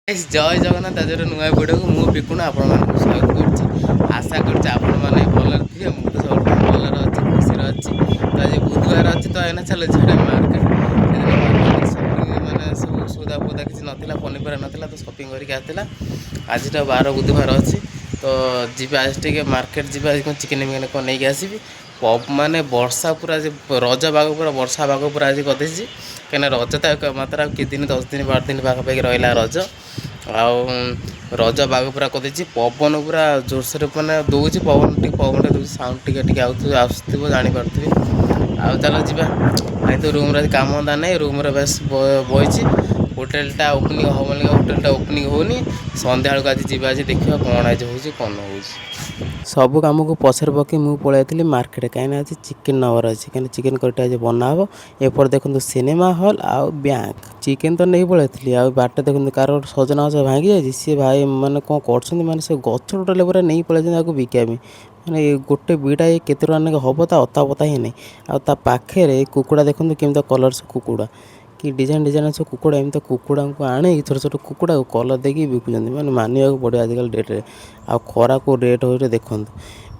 जय जगन्नाथ आज नुआ भिडियो को मु पिकुन आपण स्वागत करुच्ची। आशा करुच्ची आपण मैंने भलर थे मुझे तो सब भलर अच्छी खुशी अच्छी। तो आज बुधवार अच्छी तो एना चलो झे मार्केट मैंने सब सौदा फौदा किसी नाला पनीपरिया नाला तो शॉपिंग करके आसला। आज तो 12 बुधवार अच्छी तो जी आज टे मार्केट जी चिकेन मिकेन कौन नहीं आसबि माने वर्षा पूरा रज बाग पूरा वर्षा बाग पूरा आज करदेसी कहीं रज तो मात्र कि दिन 10 दिन 12 दिन पाखापाखि रहा रज रज बाग पूरा करदेसी पवन पूरा जोरसोर मैंने दूसरी पवन दूसरी साउंड टी आसुव जापारे आ चलो जी आज तो रूम काम धंदा नहीं रूम बस बही होटेलटा ओपनिंग हम होटेलटा ओपनिंग होनी संध्या बेलू आज जी आज देखा कौन आज हो कौन हो सब कम को पछर पकई मुझे पलि मार्केट कहीं आज चिकेन नवर अच्छी कहीं चिकेन करी आज बनाब एपट देखो सिनेमा हॉल आउ बैंक चिकेन तो नहीं पलि आ बाट देखो कार सजना गछ भांगी जाए सी भाई मैंने कौन कर से गछ टोटाल पूरा नहीं पलि बिकापी मैंने गोटे बीड़ा ये केते टका हम तो अता पता ही नहीं आखिर कुकुड़ा देखो केमी कलर से कुकुड़ा कि डिजाइन डिजाइन सब कुकुड़ा एमती कुकुड़ा को आने छोट छोट कुकुड़ा को कलर देके बिकुंट मैंने मानवा पड़े आजिकल डेट्रे आ खरा को रेट हो देखते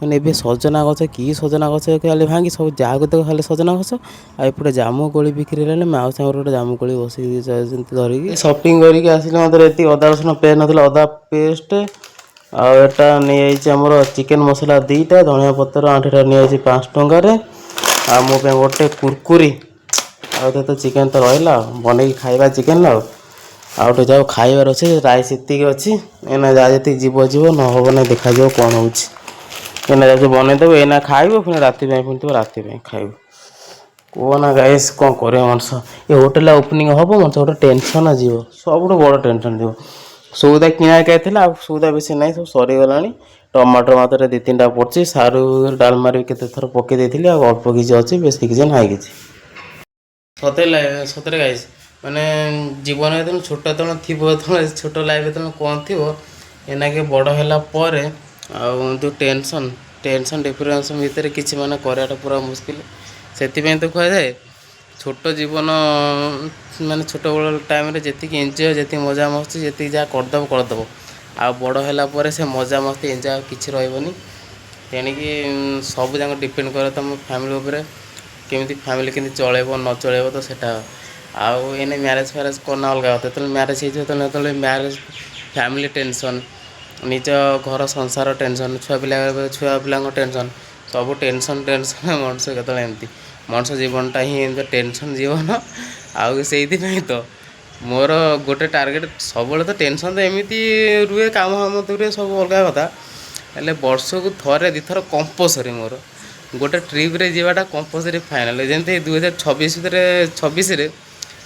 मैंने ए सजना गछ कि सजना गछ खाली भांगी सब जहाँ देख खाली सजना गछ आएपटे जामु कोली बिक्री है माउस गोटे जामु कोली बस धरिकी सपिंग करके आसिले मतलब ये अदा रसुण पेस्ट ना अदा पेस्ट आटा नहीं आमर चिकेन मसला 2टा धनिया पतर 8टा नहीं 5 टकर आ मो गोटे कुरकुरी आ तो चिकेन तो रहा बन खाଇବା चिकेन आउटे जाओ खाइबार अच्छे राइस इतनी अच्छी एना जहाँ जी जीव जीव न हम ना देखा कौन होना जाए बनईदेव एना खाइब पुणी राति पुणी राति खाइब कहना गाइस कौन कर मनुष ये होटेल ओपनिंग हम मनुष्य गोटे टेंशन जीव सब बड़ टेंशन जीव सौदा किणा क्या सौदा बेसी ना सब सरीगला टमाटर मात्र 2-3टा पड़ी सारू डालमार भी केते थर पकई अल्प किसी अच्छी बेस किसी ना किसी सतरे गाइस मैंने जीवन जो छोट थी छोट लाइफ जो कौन थी एना के बड़ है जो टेंशन टेंशन डिप्रेशन भितर किसी माने कराटा पूरा मुस्किल से तो कह जाए छोट जीवन माने छोट बड़ टाइम जी एंजय जी मजा मस्ती जी जहाँ करदेव आ बड़ है से मजा मस्ती एंजय किसी रही तेणिकी सब जाक डिपेंड करे तुम फैमिली केमी फैमिली के चलेब न चलेब तो सेटा आउ एने मैरेज फैरेज करना अलग कथा जो मैरेज हो मैरेज फैमिली टेंशन निज घर संसार टेंशन छुआ पिला टेंशन सब टेंशन टेंशन मनुष्य केतले मनुष्य जीवनटा ही टेंशन जीवन आउ से तो मोर गोटे टार्गेट सब तो टेंशन तो एमती रुए काम हम तो रुए सब अलग कथा हेल्ले वर्ष को थे 2 थर कंपलसरी मोर गोटे ट्रिप रे जावाटा कंपलसरी फाइनाल जमी 2026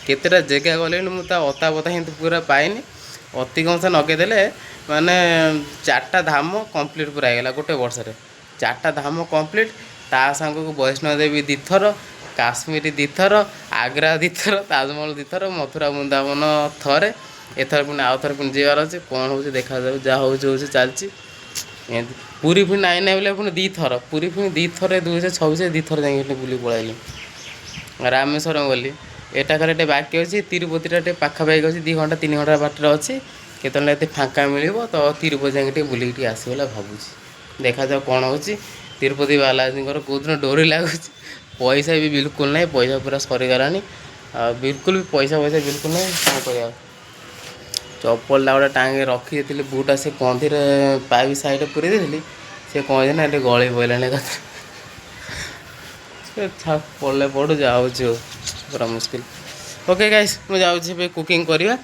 केतेटा जगह गले मुझे अता पता ही पूरा पाइनि अति कम से नगेदेले माने 4टा धाम कंप्लीट पूरा होगा गोटे वर्ष 4टा धाम कंप्लीट ता सांग को वैष्णो देवी 2 थर काश्मीर 2 थर आग्रा 2 थर ताजमहल 2 थर मथुरा वृंदावन थरे एथर पुणी आउ थर पुणी जीवार अच्छे कौन हो देखा जाऊ जहाँ हो चलती पूरी पुणी नाई नाई बोले पुणी 2 थर पूरी पुणी 2 थर 2026 2 थर जाइए बुली पलैली रामेश्वरम गली एटा खाली बाकी अच्छी तिरुपति पाखापाखि अच्छी 2 घंटा 3 घंटा बाटर अच्छी केतने फाँका मिल तो तिरुपति जाए बुलिक आसगला भावुँ देखा जाओ कौन हो तिरुपति बालाजी कौन डोरी लगुच पैसा भी बिल्कुल ना पैसा पूरा सरीगला बिल्कुल भी पैसा बिल्कुल ना कौन कर चप्पल गोटे टांगे रखी थी बुटा से कंधी पाइप साइड पूरी देती से कौन ना गली पड़ाने कथा पड़े पड़ू जाऊँ पूरा मुस्किल ओके गाइस मुझे जाऊँ कुकिंग करवा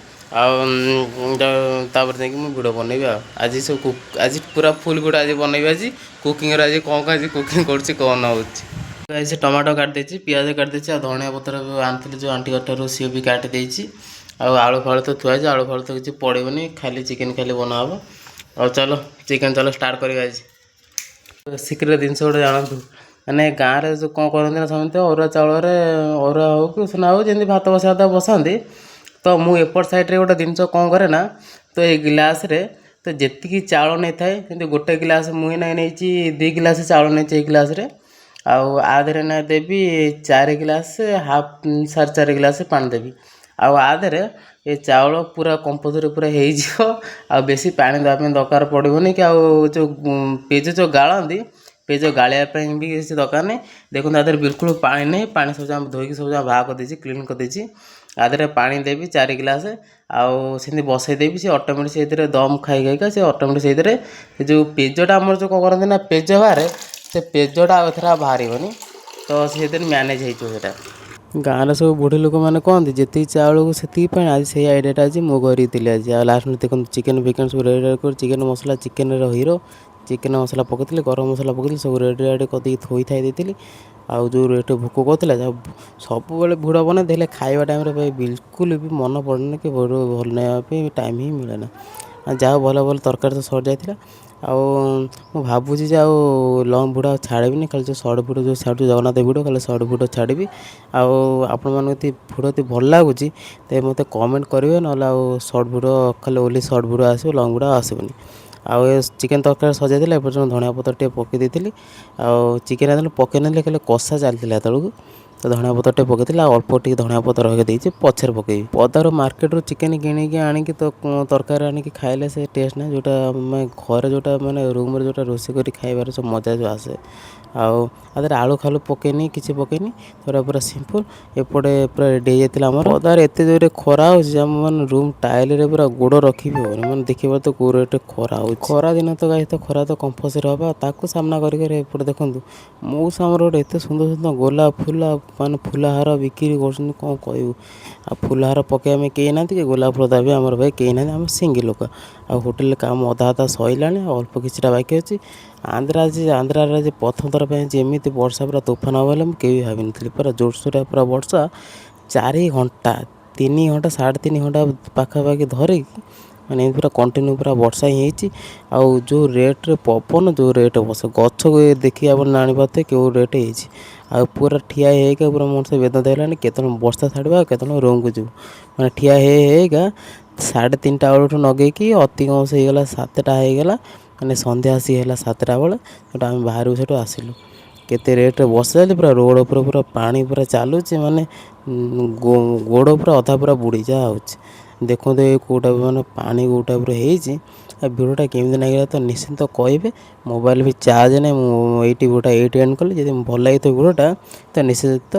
तापर भिडियो बनैबी आज सब आज पूरा फुल भिडियो आज बनैबी आज कुकिंग आज कौन आज कुकिंग कर कौन हो टमाटो काटिदेची पियाज काटिदेची आ धनिया पतर आनी जो आंटी घर सी भी काटिदेची आलू फालू तो थुआई आलू फालू तो किसी पड़ेनि खाली चिकेन खाली बनाब और चलो चिकेन चलो स्टार्ट कर आज सिक्रेट जिनस गोटे जानतु मैंने गाँव में जो कौन करते समझते अरुआ चाउल अरुआ हो कि सुना हो जमी भात बसा बसाती तो मुझे एपट सैड्रे गोटे जिनस कौन करे ना तो ये गिलास रे तो जी चाउल नहीं थाए गोटे गिलास मुझे ना नहीं 2 गिलास चाउल नहीं गिलास रे आधे ना देवी 4 गिलास हाफ 4.5 गिलास पानी देवी ଆଉ ଆ ଦେହରେ ଏ ଚାଉଳ ପୁରା କମ୍ପୋଜରେ ପୁରା ହେଇଯିବ। ଆଉ ବେଶୀ ପାଣି ଦେବା ପାଇଁ ଦରକାର ପଡ଼ିବନି କି ଆଉ ଯେଉଁ ପିଆଜ ଯେଉଁ ଗାଳନ୍ତି ପିଆଜ ଗାଳିବା ପାଇଁ ବି କିଛି ଦରକାର ନାହିଁ। ଦେଖନ୍ତୁ ତା ଦେହରେ ବିଲକୁଲ ପାଣି ନାହିଁ, ପାଣି ସବୁ ଯାକ ଧୋଇକି ସବୁ ଯାକ ବାହାର କରିଦେଇଛି, କ୍ଲିନ୍ କରିଦେଇଛି। ତା ଦେହରେ ପାଣି ଦେବି 4 ଗ୍ଲାସ୍, ଆଉ ସେମିତି ବସେଇ ଦେବି, ସେ ଅଟୋମେଟିକ୍ ସେଇଥିରେ ଦମ୍ ଖାଇ ଖାଇକା ସେ ଅଟୋମେଟିକ୍ ସେଇଥିରେ ସେ ଯେଉଁ ପେଜଟା ଆମର ଯେଉଁ କ'ଣ କରନ୍ତି ନା ପେଜ ବାହାରେ, ସେ ପେଜଟା ଆଉ ଏଥର ବାହାରିବନି। ତ ସେଥିରେ ମ୍ୟାନେଜ୍ ହେଇଯିବ ସେଇଟା। ଗାଁରେ ସବୁ ବୁଢ଼ୀ ଲୋକମାନେ କହନ୍ତି ଯେତିକି ଚାଉଳକୁ ସେତିକି ପାଣି, ଆଜି ସେଇ ଆଇଡ଼ିଆଟା ଆଜି ମୁଁ କରିଥିଲି ଆଜି। ଆଉ ଲାଷ୍ଟ ଦେଖନ୍ତୁ ଚିକେନ୍ ଫିକେନ୍ ସବୁ ରେଡ଼ି କରି ଚିକେନ୍ ମସଲା, ଚିକେନ୍ର ହିରୋ ଚିକେନ୍ ମସଲା ପକାଇଥିଲି, ଗରମ ମସଲା ପକାଇଥିଲି, ସବୁ ରେଡ଼ି କରିଦେଇକି ଥୋଇଥାଇ ଦେଇଥିଲି। ଆଉ ଯେଉଁ ରେଟ୍ ଭୋକ କରୁଥିଲା ସବୁବେଳେ ଭିଡ଼ ବନାଇ ଦେଲେ ଖାଇବା ଟାଇମ୍ରେ ବିଲକୁଲ ବି ମନ ପଡ଼େନି କି ବନାଇବା ପାଇଁ ଟାଇମ୍ ହିଁ ମିଳେନା। ଯାହା ଭଲ ଭଲ ତରକାରୀ ତ ସରିଯାଇଥିଲା। ଆଉ ମୁଁ ଭାବୁଛି ଯେ ଆଉ ଲଙ୍ଗ୍ ଭିଡ଼ିଓ ଆଉ ଛାଡ଼ିବିନି, ଖାଲି ଯେଉଁ ସର୍ଟ ଭିଡ଼ିଓ ଯେଉଁ ଛାଡ଼ୁଛି ଜଗନ୍ନାଥ ଭିଡ଼ିଓ, ଖାଲି ସର୍ଟ ଭିଡ଼ିଓ ଛାଡ଼ିବି। ଆଉ ଆପଣମାନଙ୍କୁ ଯଦି ଭିଡ଼ିଓ ଯଦି ଭଲ ଲାଗୁଛି ତେବେ ମୋତେ କମେଣ୍ଟ କରିବେ, ନହେଲେ ଆଉ ସର୍ଟ ଭିଡ଼ିଓ ଖାଲି ଓନ୍ଲି ସର୍ଟ ଭିଡ଼ିଓ ଆସିବ, ଲଙ୍ଗ୍ ଭିଡ଼ିଓ ଆସିବନି। ଆଉ ଏ ଚିକେନ୍ ତରକାରୀ ସଜାଇଥିଲା, ଏପର୍ଯ୍ୟନ୍ତ ଧଣିଆ ପତ୍ର ଟିକେ ପକାଇ ଦେଇଥିଲି। ଆଉ ଚିକେନ୍ ଯେତେବେଳେ ପକାଇ ନଥିଲି ଖାଲି କଷା ଚାଲିଥିଲା ସେତେବେଳକୁ, ତ ଧଣିଆ ପତ୍ର ଟିକେ ପକାଇଥିଲି। ଆଉ ଅଳ୍ପ ଟିକେ ଧଣିଆ ପତ୍ର ରଖି ଦେଇଛି, ପଛରେ ପକାଇବି। ପଦାରୁ ମାର୍କେଟରୁ ଚିକେନ୍ କିଣିକି ଆଣିକି ତ ତରକାରୀ ଆଣିକି ଖାଇଲେ ସେ ଟେଷ୍ଟ ନାହିଁ, ଯେଉଁଟା ଆମେ ଘରେ ଯେଉଁଟା ମାନେ ରୁମ୍ରେ ଯେଉଁଟା ରୋଷେଇ କରି ଖାଇବାର ସବୁ ମଜା ଯେଉଁ ଆସେ। ଆଉ ତା ଦେହରେ ଆଳୁ ଖାଲୁ ପକାଇନି, କିଛି ପକାଇନି, ସେଟା ପୁରା ସିମ୍ପଲ୍। ଏପଟେ ପୁରା ରେଡ଼ି ହେଇଯାଇଥିଲା ଆମର। ପଦାରେ ଏତେ ଜୋରେ ଖରା ହେଉଛି ଯେ ଆମ ମାନେ ରୁମ୍ ଟାଇଲ୍ରେ ପୁରା ଗୋଡ଼ ରଖିବି ହେବନି, ମାନେ ଦେଖିବା ତ କେଉଁ ରେଟ୍ରେ ଖରା ହେଉଛି। ଖରା ଦିନ ତ ଗାଈ ତ ଖରା ତ କମ୍ପଲସରି ହେବ, ତାକୁ ସାମ୍ନା କରିକି ଏପଟେ ଦେଖନ୍ତୁ ମଉସା ଆମର ଗୋଟେ ଏତେ ସୁନ୍ଦର ସୁନ୍ଦର ଗୋଲାପ ଫୁଲ ମାନେ ଫୁଲହାର ବିକ୍ରି କରୁଛନ୍ତି, କ'ଣ କହିବୁ। ଆଉ ଫୁଲହାର ପକାଇବା ପାଇଁ କେହି ନାହାନ୍ତି, କି ଗୋଲାପ ଫୁଲ ଦେବା ଆମର ଭାଇ କେହି ନାହାନ୍ତି, ଆମେ ସିଙ୍ଗିଲ୍ ଲୋକ। ଆଉ ହୋଟେଲରେ କାମ ଅଧା ସରିଲାଣି, ଆଉ ଅଳ୍ପ କିଛିଟା ବାକି ଅଛି। ଆନ୍ଧ୍ରାରେ ଆଜି ପ୍ରଥମ ଥର ପାଇଁ ଏମିତି ବର୍ଷା ପୁରା ତୋଫାନ ହେବ ବୋଲି ମୁଁ କେହି ଭାବିନଥିଲି। ପୁରା ଜୋରସୋରିଆ ପୁରା ବର୍ଷା 4 ଘଣ୍ଟା 3 ଘଣ୍ଟା 3.5 ଘଣ୍ଟା ପାଖାପାଖି ଧରିକି ମାନେ ଏମିତି ପୁରା କଣ୍ଟିନ୍ୟୁ ପୁରା ବର୍ଷା ହିଁ ହେଇଛି। ଆଉ ଯେଉଁ ରେଟ୍ରେ ପବନ, ଯେଉଁ ରେଟ୍ରେ ବର୍ଷା, ଗଛକୁ ଦେଖି ଆପଣ ଜାଣିପାରୁଥିବେ କେଉଁ ରେଟ୍ ହେଇଛି। ଆଉ ପୁରା ଠିଆ ହେଇକା ପୁରା ମଣିଷ ବେଦନା ହେଲାଣି କେତେବେଳେ ବର୍ଷା ଛାଡ଼ିବ, ଆଉ କେତେବେଳେ ରୁମ୍କୁ ଯିବୁ। ମାନେ ଠିଆ ହେଇକା 3:30 ବେଳଠୁ ଲଗେଇକି ଅତି କମ୍ ହେଇଗଲା 7ଟା ହେଇଗଲା, ମାନେ ସନ୍ଧ୍ୟା ଆସିକି ହେଲା 7ଟା ବେଳେ, ସେଠୁ ଆମେ ବାହାରକୁ ସେଠୁ ଆସିଲୁ। କେତେ ରେଟ୍ରେ ବର୍ଷା ହେଲେ ପୁରା ରୋଡ଼ ଉପରେ ପୁରା ପାଣି ପୁରା ଚାଲୁଛି, ମାନେ ଗୋଡ଼ ପୁରା ଅଧା ପୁରା ବୁଡ଼ି ଯାହା ହେଉଛି। ଦେଖନ୍ତୁ ଏ କେଉଁଟା ମାନେ ପାଣି କେଉଁ ଟାଇପ୍ର ହେଇଛି। ଆଉ ଭିଡ଼ିଓଟା କେମିତି ଲାଗିଲା ତ ନିଶ୍ଚିନ୍ତ କହିବେ। ମୋବାଇଲ୍ ବି ଚାର୍ଜ ନାହିଁ, ମୁଁ ଭିଡ଼ିଓଟା ଏଇଠି ଏଣ୍ଡ କଲି। ଯଦି ଭଲ ଲାଗିଥିବ ଭିଡ଼ିଓଟା ତ ନିଶ୍ଚିତ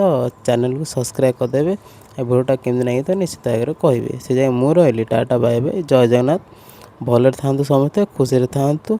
ଚ୍ୟାନେଲକୁ ସବସ୍କ୍ରାଇବ୍ କରିଦେବେ। ଆଉ ଭିଡ଼ିଓଟା କେମିତି ଲାଗିଥିବ ନିଶ୍ଚିତ ଭାବରେ କହିବେ। ସେ ଯାଏ ମୁଁ ରହିଲି, ଟାଟା ବାଏ ବାଏ, ଜୟ ଜଗନ୍ନାଥ। ଭଲରେ ଥାଆନ୍ତୁ ସମସ୍ତେ, ଖୁସିରେ ଥାଆନ୍ତୁ।